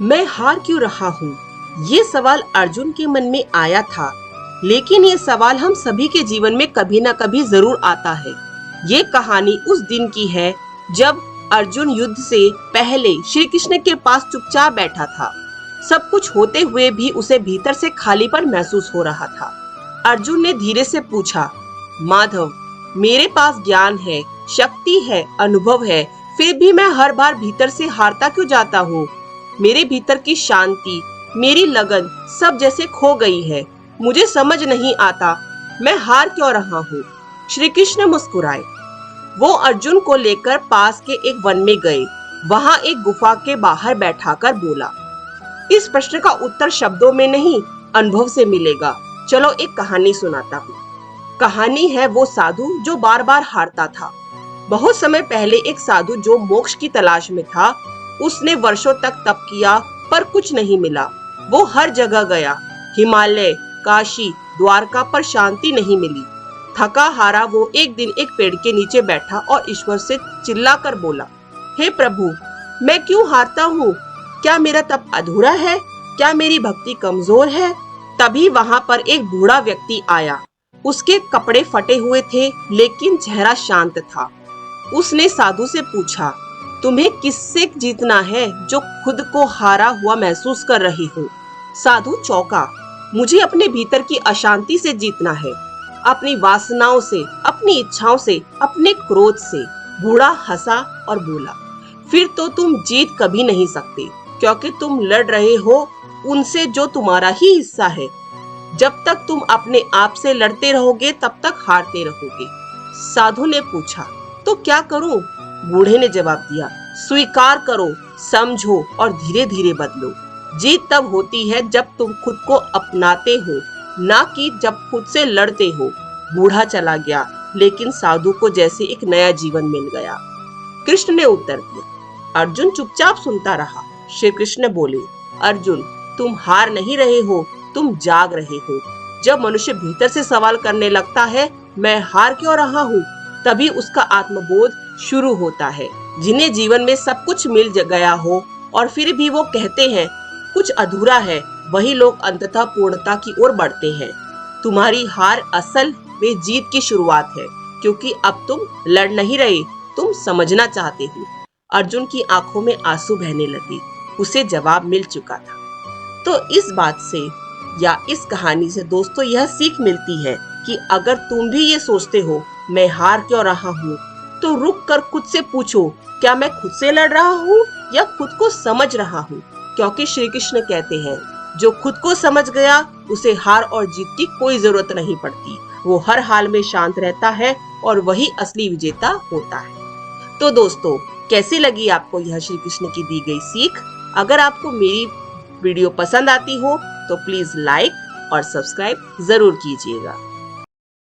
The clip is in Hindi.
मैं हार क्यों रहा हूँ? ये सवाल अर्जुन के मन में आया था, लेकिन ये सवाल हम सभी के जीवन में कभी न कभी जरूर आता है। ये कहानी उस दिन की है जब अर्जुन युद्ध से पहले श्री कृष्ण के पास चुपचाप बैठा था। सब कुछ होते हुए भी उसे भीतर से खालीपन महसूस हो रहा था। अर्जुन ने धीरे से पूछा, माधव, मेरे पास ज्ञान है, शक्ति है, अनुभव है, फिर भी मैं हर बार भीतर से हारता क्यों जाता हूँ? मेरे भीतर की शांति, मेरी लगन सब जैसे खो गई है। मुझे समझ नहीं आता मैं हार क्यों रहा हूँ। श्री कृष्ण मुस्कुराए। वो अर्जुन को लेकर पास के एक वन में गए। वहाँ एक गुफा के बाहर बैठाकर बोला, इस प्रश्न का उत्तर शब्दों में नहीं, अनुभव से मिलेगा। चलो एक कहानी सुनाता हूँ। कहानी है वो साधु जो बार बार हारता था। बहुत समय पहले एक साधु जो मोक्ष की तलाश में था, उसने वर्षों तक तप किया पर कुछ नहीं मिला। वो हर जगह गया, हिमालय, काशी, द्वारका, पर शांति नहीं मिली। थका हारा वो एक दिन एक पेड़ के नीचे बैठा और ईश्वर से चिल्लाकर बोला, हे प्रभु, मैं क्यों हारता हूँ? क्या मेरा तप अधूरा है? क्या मेरी भक्ति कमजोर है? तभी वहां पर एक बूढ़ा व्यक्ति आया। उसके कपड़े फटे हुए थे, लेकिन चेहरा शांत था। उसने साधु से पूछा, तुम्हें किससे जीतना है जो खुद को हारा हुआ महसूस कर रही हो? साधु चौंका, मुझे अपने भीतर की अशांति से जीतना है, अपनी वासनाओं से, अपनी इच्छाओं से, अपने क्रोध से। बूढ़ा हंसा और बोला, फिर तो तुम जीत कभी नहीं सकते, क्योंकि तुम लड़ रहे हो उनसे जो तुम्हारा ही हिस्सा है। जब तक तुम अपने आप से लड़ते रहोगे तब तक हारते रहोगे। साधु ने पूछा, तो क्या करूं? बूढ़े ने जवाब दिया, स्वीकार करो, समझो और धीरे धीरे बदलो। जीत तब होती है जब तुम खुद को अपनाते हो, ना कि जब खुद से लड़ते हो। बूढ़ा चला गया, लेकिन साधु को जैसे एक नया जीवन मिल गया। कृष्ण ने उत्तर दिया। अर्जुन चुपचाप सुनता रहा। श्री कृष्ण बोले, अर्जुन, तुम हार नहीं रहे हो, तुम जाग रहे हो। जब मनुष्य भीतर से सवाल करने लगता है, मैं हार क्यों रहा हूँ, तभी उसका आत्मबोध शुरू होता है। जिन्हें जीवन में सब कुछ मिल गया हो और फिर भी वो कहते हैं कुछ अधूरा है, वही लोग अंततः पूर्णता की ओर बढ़ते हैं। तुम्हारी हार असल में जीत की शुरुआत है, क्योंकि अब तुम लड़ नहीं रहे, तुम समझना चाहते हो। अर्जुन की आंखों में आंसू बहने लगे। उसे जवाब मिल चुका था। तो इस बात से या इस कहानी से दोस्तों यह सीख मिलती है कि अगर तुम भी ये सोचते हो मैं हार क्यों रहा हूँ, तो रुक कर खुद से पूछो, क्या मैं खुद से लड़ रहा हूँ या खुद को समझ रहा हूँ? क्योंकि श्री कृष्ण कहते हैं, जो खुद को समझ गया उसे हार और जीत की कोई जरूरत नहीं पड़ती। वो हर हाल में शांत रहता है और वही असली विजेता होता है। तो दोस्तों, कैसी लगी आपको यह श्री कृष्ण की दी गई सीख? अगर आपको मेरी वीडियो पसंद आती हो तो प्लीज लाइक और सब्सक्राइब जरूर कीजिएगा।